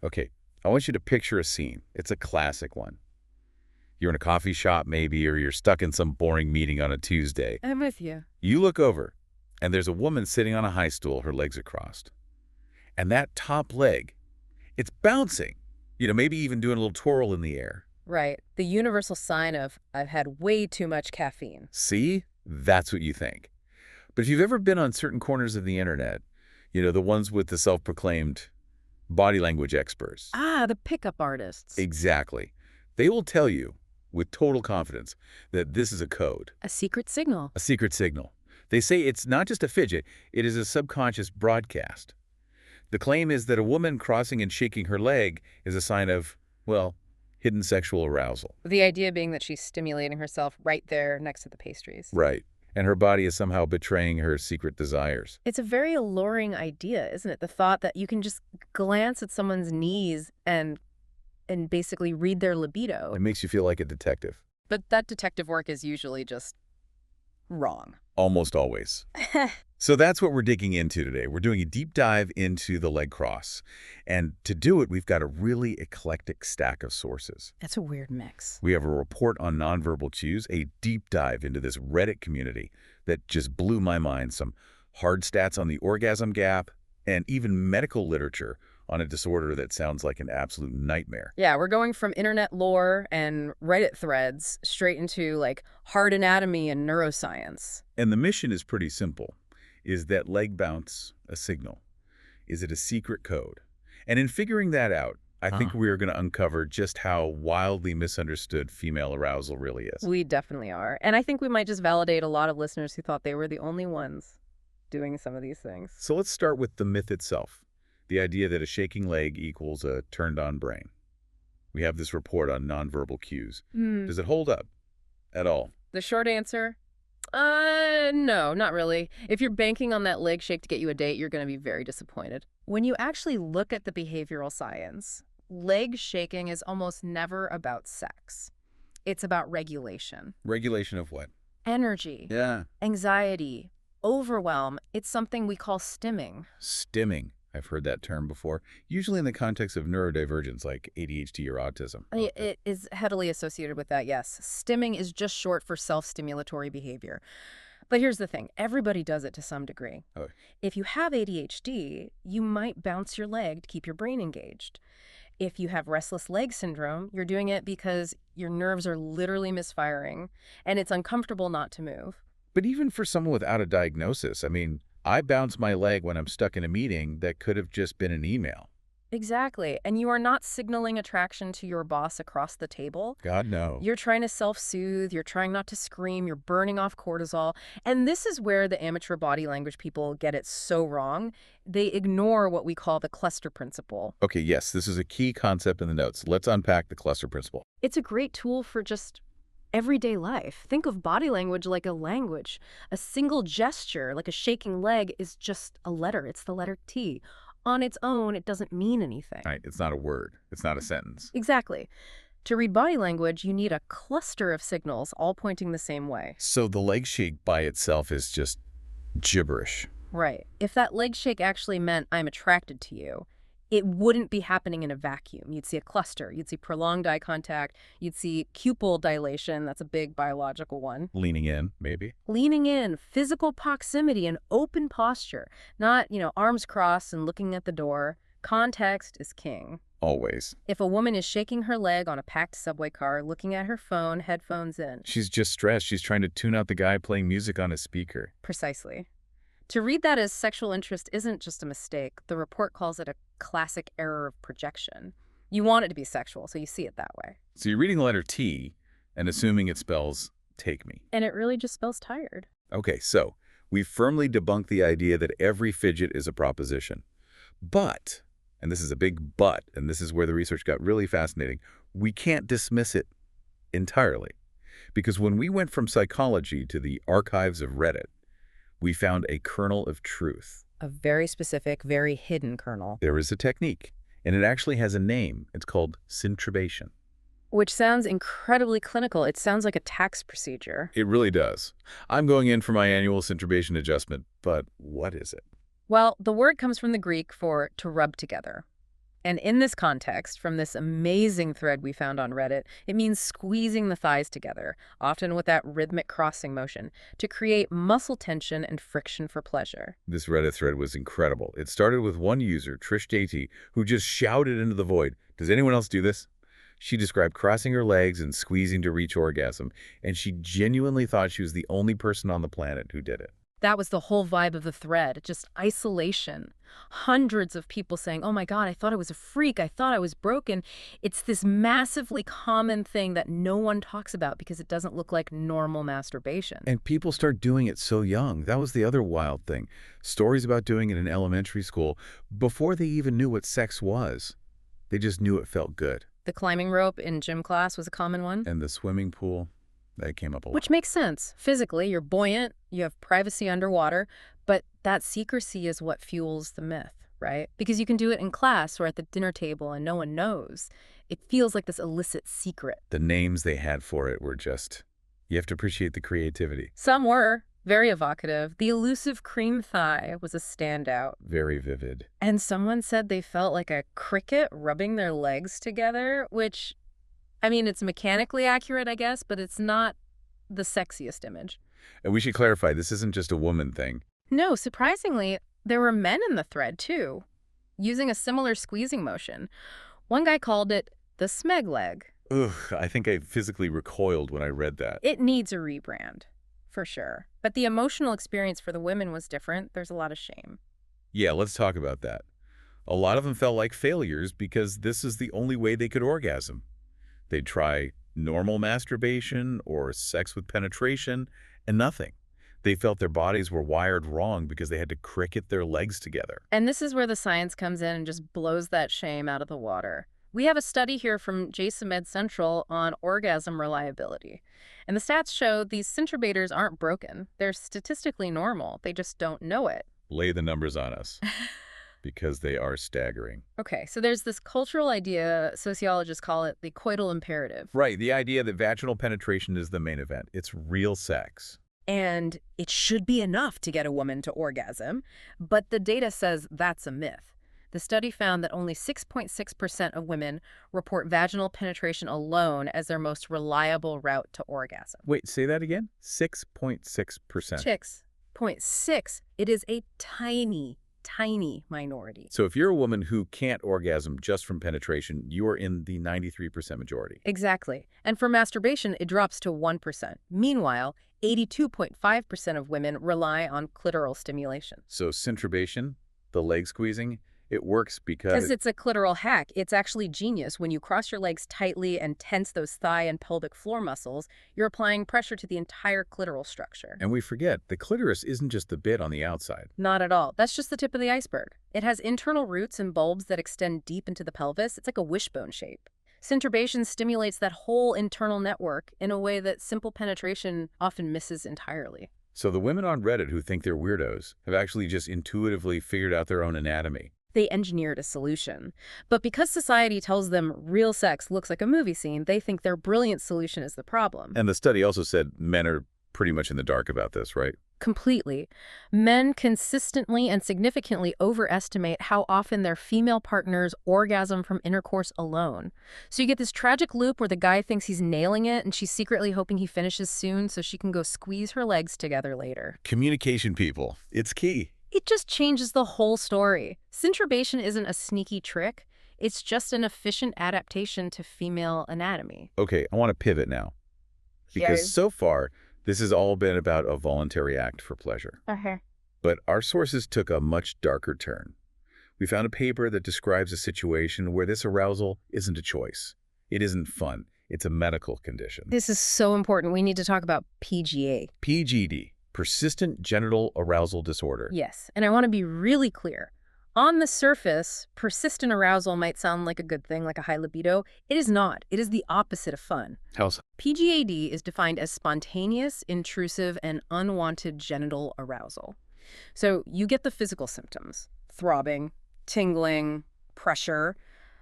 Okay, I want you to picture a scene. It's a classic one. You're in a coffee shop maybe, or you're stuck in some boring meeting on a Tuesday. I'm with you. You look over, and there's a woman sitting on a high stool, her legs are crossed. And that top leg, it's bouncing. Maybe even doing a little twirl in the air. Right. The universal sign of, I've had way too much caffeine. See? That's what you think. But if you've ever been on certain corners of the internet, the ones with the self-proclaimed body language experts. Ah, the pickup artists. Exactly. They will tell you, with total confidence, that this is a code. A secret signal. A secret signal. They say it's not just a fidget, it is a subconscious broadcast. The claim is that a woman crossing and shaking her leg is a sign of, well, hidden sexual arousal. The idea being that she's stimulating herself right there next to the pastries. Right. And her body is somehow betraying her secret desires. It's a very alluring idea, isn't it? The thought that you can just glance at someone's knees and basically read their libido. It makes you feel like a detective. But that detective work is usually just wrong. Almost always. So that's what we're digging into today. We're doing a deep dive into the leg cross. And to do it, we've got a really eclectic stack of sources. That's a weird mix. We have a report on nonverbal cues, a deep dive into this Reddit community that just blew my mind, some hard stats on the orgasm gap, and even medical literature on a disorder that sounds like an absolute nightmare. Yeah, we're going from internet lore and Reddit threads straight into, hard anatomy and neuroscience. And the mission is pretty simple. Is that leg bounce a signal? Is it a secret code? And in figuring that out, I think we're going to uncover just how wildly misunderstood female arousal really is. We definitely are. And I think we might just validate a lot of listeners who thought they were the only ones doing some of these things. So let's start with the myth itself. The idea that a shaking leg equals a turned-on brain. We have this report on nonverbal cues. Does it hold up at all? The short answer, no, not really. If you're banking on that leg shake to get you a date, you're going to be very disappointed. When you actually look at the behavioral science, leg shaking is almost never about sex. It's about regulation. Regulation of what? Energy. Yeah. Anxiety. Overwhelm. It's something we call stimming. Stimming. I've heard that term before, usually in the context of neurodivergence like ADHD or autism. It is heavily associated with that, yes. Stimming is just short for self-stimulatory behavior. But here's the thing. Everybody does it to some degree. Oh. If you have ADHD, you might bounce your leg to keep your brain engaged. If you have restless leg syndrome, you're doing it because your nerves are literally misfiring, and it's uncomfortable not to move. But even for someone without a diagnosis, I bounce my leg when I'm stuck in a meeting that could have just been an email. Exactly. And you are not signaling attraction to your boss across the table. God, no. You're trying to self-soothe. You're trying not to scream. You're burning off cortisol. And this is where the amateur body language people get it so wrong. They ignore what we call the cluster principle. Okay, yes, this is a key concept in the notes. Let's unpack the cluster principle. It's a great tool for just everyday life. Think of body language like a language. A single gesture, like a shaking leg, is just a letter. It's the letter T. On its own, it doesn't mean anything. Right, it's not a word. It's not a sentence. Exactly. To read body language, you need a cluster of signals all pointing the same way. So the leg shake by itself is just gibberish. Right. If that leg shake actually meant I'm attracted to you, it wouldn't be happening in a vacuum. You'd see a cluster. You'd see prolonged eye contact. You'd see pupil dilation. That's a big biological one. Leaning in, maybe. Leaning in, physical proximity, and open posture. Not, arms crossed and looking at the door. Context is king. Always. If a woman is shaking her leg on a packed subway car, looking at her phone, headphones in. She's just stressed. She's trying to tune out the guy playing music on his speaker. Precisely. To read that as sexual interest isn't just a mistake. The report calls it a classic error of projection. You want it to be sexual, so you see it that way. So you're reading the letter T and assuming it spells take me. And it really just spells tired. Okay, so we've firmly debunked the idea that every fidget is a proposition. But, and this is a big but, and this is where the research got really fascinating, we can't dismiss it entirely. Because when we went from psychology to the archives of Reddit, we found a kernel of truth. A very specific, very hidden kernel. There is a technique, and it actually has a name. It's called syntrabation. Which sounds incredibly clinical. It sounds like a tax procedure. It really does. I'm going in for my annual syntrabation adjustment, but what is it? Well, the word comes from the Greek for to rub together. And in this context, from this amazing thread we found on Reddit, it means squeezing the thighs together, often with that rhythmic crossing motion, to create muscle tension and friction for pleasure. This Reddit thread was incredible. It started with one user, Trish JT, who just shouted into the void, "Does anyone else do this?" She described crossing her legs and squeezing to reach orgasm, and she genuinely thought she was the only person on the planet who did it. That was the whole vibe of the thread, just isolation. Hundreds of people saying, oh my God, I thought I was a freak. I thought I was broken. It's this massively common thing that no one talks about because it doesn't look like normal masturbation. And people start doing it so young. That was the other wild thing. Stories about doing it in elementary school before they even knew what sex was. They just knew it felt good. The climbing rope in gym class was a common one. And the swimming pool, that came up a lot. Which makes sense. Physically, you're buoyant, you have privacy underwater, but that secrecy is what fuels the myth, right? Because you can do it in class or at the dinner table and no one knows. It feels like this illicit secret. The names they had for it were just, you have to appreciate the creativity. Some were very evocative. The elusive cream thigh was a standout. Very vivid. And someone said they felt like a cricket rubbing their legs together, which, I mean, it's mechanically accurate, I guess, but it's not the sexiest image. And we should clarify, this isn't just a woman thing. No, surprisingly, there were men in the thread, too, using a similar squeezing motion. One guy called it the smeg leg. Ugh, I think I physically recoiled when I read that. It needs a rebrand, for sure. But the emotional experience for the women was different. There's a lot of shame. Yeah, let's talk about that. A lot of them felt like failures because this is the only way they could orgasm. They'd try normal masturbation or sex with penetration, and nothing. They felt their bodies were wired wrong because they had to cricket their legs together. And this is where the science comes in and just blows that shame out of the water. We have a study here from JASA Med Central on orgasm reliability. And the stats show these centribators aren't broken. They're statistically normal. They just don't know it. Lay the numbers on us, because they are staggering. Okay, so there's this cultural idea, sociologists call it the coital imperative. Right, the idea that vaginal penetration is the main event. It's real sex. And it should be enough to get a woman to orgasm, but the data says that's a myth. The study found that only 6.6% of women report vaginal penetration alone as their most reliable route to orgasm. Wait, say that again? 6.6%. 6.6. It is a tiny minority. So if you're a woman who can't orgasm just from penetration, you're in the 93% majority. Exactly. And for masturbation, it drops to 1%. Meanwhile, 82.5% of women rely on clitoral stimulation. So centribation, the leg squeezing, it works because it's a clitoral hack. It's actually genius. When you cross your legs tightly and tense those thigh and pelvic floor muscles, you're applying pressure to the entire clitoral structure. And we forget, the clitoris isn't just the bit on the outside. Not at all. That's just the tip of the iceberg. It has internal roots and bulbs that extend deep into the pelvis. It's like a wishbone shape. Centribation stimulates that whole internal network in a way that simple penetration often misses entirely. So the women on Reddit who think they're weirdos have actually just intuitively figured out their own anatomy. They engineered a solution. But because society tells them real sex looks like a movie scene, they think their brilliant solution is the problem. And the study also said men are pretty much in the dark about this, right? Completely. Men consistently and significantly overestimate how often their female partners orgasm from intercourse alone. So you get this tragic loop where the guy thinks he's nailing it and she's secretly hoping he finishes soon so she can go squeeze her legs together later. Communication, people. It's key. It just changes the whole story. Centribation isn't a sneaky trick. It's just an efficient adaptation to female anatomy. Okay, I want to pivot now. Because so far, this has all been about a voluntary act for pleasure. But our sources took a much darker turn. We found a paper that describes a situation where this arousal isn't a choice. It isn't fun. It's a medical condition. This is so important. We need to talk about PGA. PGD. Persistent genital arousal disorder. Yes, and I want to be really clear. On the surface, persistent arousal might sound like a good thing, like a high libido. It is not. It is the opposite of fun. How so? PGAD is defined as spontaneous, intrusive, and unwanted genital arousal. So you get the physical symptoms, throbbing, tingling, pressure,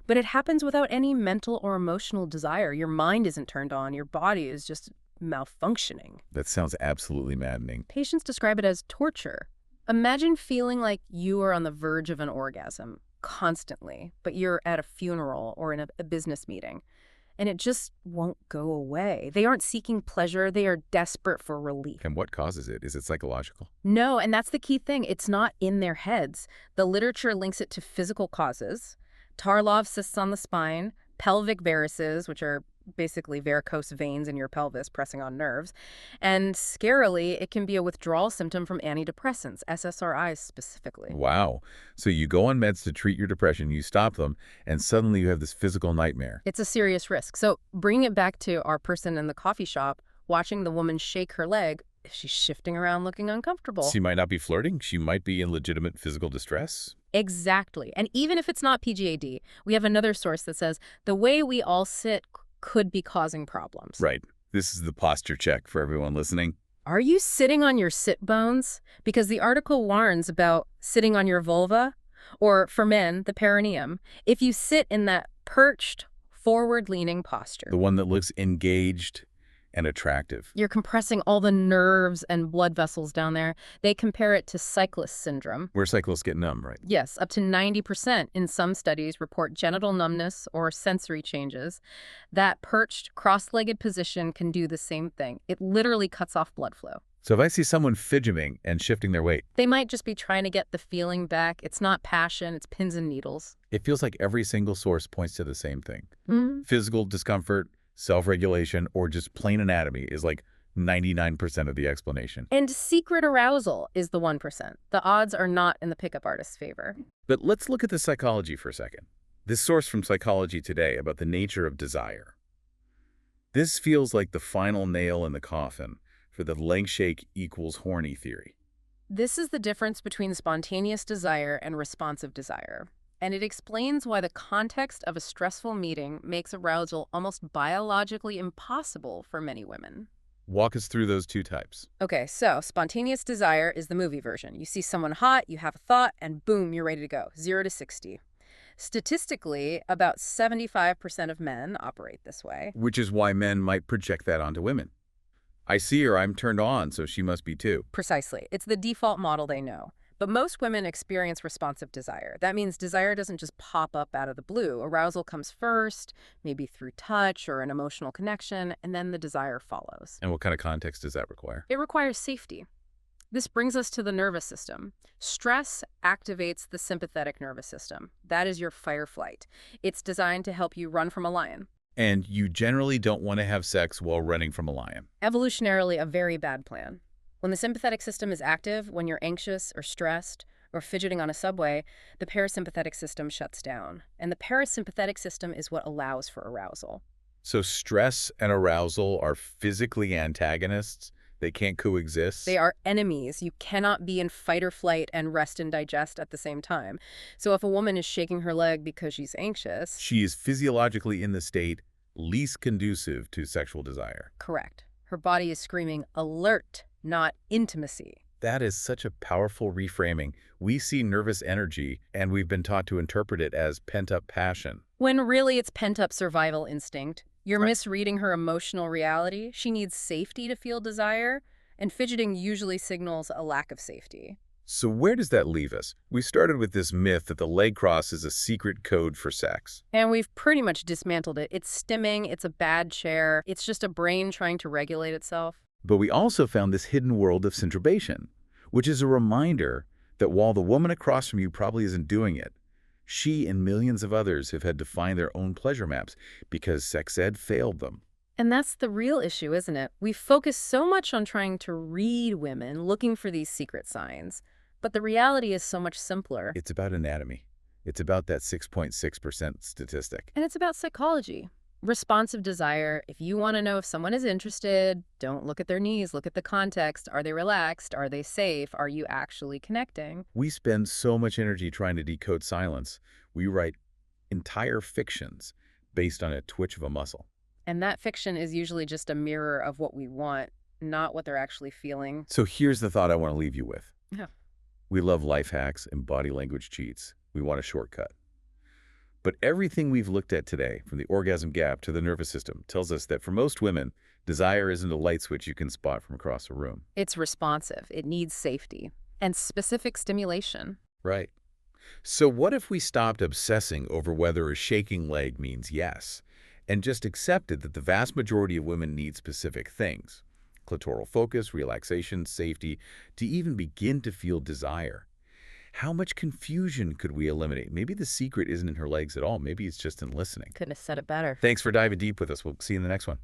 but it happens without any mental or emotional desire. Your mind isn't turned on. Your body is just malfunctioning. That sounds absolutely maddening. Patients describe it as torture. Imagine feeling like you are on the verge of an orgasm, constantly, but you're at a funeral or in a business meeting, and it just won't go away. They aren't seeking pleasure. They are desperate for relief. And what causes it? Is it psychological? No, and that's the key thing. It's not in their heads. The literature links it to physical causes. Tarlov cysts on the spine, pelvic varices, which are basically varicose veins in your pelvis pressing on nerves. And scarily, it can be a withdrawal symptom from antidepressants, SSRIs specifically. Wow. So you go on meds to treat your depression, you stop them, and suddenly you have this physical nightmare. It's a serious risk. So bringing it back to our person in the coffee shop, watching the woman shake her leg, if she's shifting around looking uncomfortable. She might not be flirting. She might be in legitimate physical distress. Exactly. And even if it's not PGAD, we have another source that says the way we all sit could be causing problems. Right. This is the posture check for everyone listening. Are you sitting on your sit bones? Because the article warns about sitting on your vulva, or for men, the perineum, if you sit in that perched, forward-leaning posture. The one that looks engaged and attractive. You're compressing all the nerves and blood vessels down there. They compare it to cyclist syndrome. Where cyclists get numb, right? Yes, up to 90% in some studies report genital numbness or sensory changes. That perched, cross-legged position can do the same thing. It literally cuts off blood flow. So if I see someone fidgeting and shifting their weight, They might just be trying to get the feeling back. It's not passion, it's pins and needles. it feels like every single source points to the same thing. Mhm. Physical discomfort, self-regulation, or just plain anatomy is like 99% of the explanation. And secret arousal is the 1%. The odds are not in the pickup artist's favor. But let's look at the psychology for a second. This source from Psychology Today about the nature of desire. This feels like the final nail in the coffin for the leg shake equals horny theory. This is the difference between spontaneous desire and responsive desire. And it explains why the context of a stressful meeting makes arousal almost biologically impossible for many women. Walk us through those two types. Okay, so spontaneous desire is the movie version. You see someone hot, you have a thought, and boom, you're ready to go. 0 to 60. Statistically, about 75% of men operate this way. Which is why men might project that onto women. I see her, I'm turned on, so she must be too. Precisely. It's the default model they know. But most women experience responsive desire. That means desire doesn't just pop up out of the blue. Arousal comes first, maybe through touch or an emotional connection, and then the desire follows. And what kind of context does that require? It requires safety. This brings us to the nervous system. Stress activates the sympathetic nervous system. That is your fight or flight. It's designed to help you run from a lion. And you generally don't want to have sex while running from a lion. Evolutionarily, a very bad plan. When the sympathetic system is active, when you're anxious or stressed or fidgeting on a subway, the parasympathetic system shuts down. And the parasympathetic system is what allows for arousal. So stress and arousal are physically antagonists? They can't coexist? They are enemies. You cannot be in fight or flight and rest and digest at the same time. So if a woman is shaking her leg because she's anxious... She is physiologically in the state least conducive to sexual desire. Correct. Her body is screaming, alert, not intimacy. That is such a powerful reframing. We see nervous energy, and we've been taught to interpret it as pent-up passion. When really it's pent-up survival instinct. You're Right. misreading her emotional reality. She needs safety to feel desire, and fidgeting usually signals a lack of safety. So where does that leave us? We started with this myth that the leg cross is a secret code for sex. And we've pretty much dismantled it. It's stimming, it's a bad chair, it's just a brain trying to regulate itself. But we also found this hidden world of centribation, which is a reminder that while the woman across from you probably isn't doing it, she and millions of others have had to find their own pleasure maps because sex ed failed them. And that's the real issue, isn't it? We focus so much on trying to read women, looking for these secret signs. But the reality is so much simpler. It's about anatomy. It's about that 6.6% statistic. And it's about psychology. Responsive desire. If you want to know if someone is interested, don't look at their knees, look at the context. Are they relaxed? Are they safe? Are you actually connecting? We spend so much energy trying to decode silence. We write entire fictions based on a twitch of a muscle. And that fiction is usually just a mirror of what we want, not what they're actually feeling. So here's the thought I want to leave you with. Yeah. We love life hacks and body language cheats. We want a shortcut. But everything we've looked at today, from the orgasm gap to the nervous system, tells us that for most women, desire isn't a light switch you can spot from across a room. It's responsive. It needs safety and specific stimulation. Right. So what if we stopped obsessing over whether a shaking leg means yes, and just accepted that the vast majority of women need specific things? Clitoral focus, relaxation, safety, to even begin to feel desire. How much confusion could we eliminate? Maybe the secret isn't in her legs at all. Maybe it's just in listening. Couldn't have said it better. Thanks for diving deep with us. We'll see you in the next one.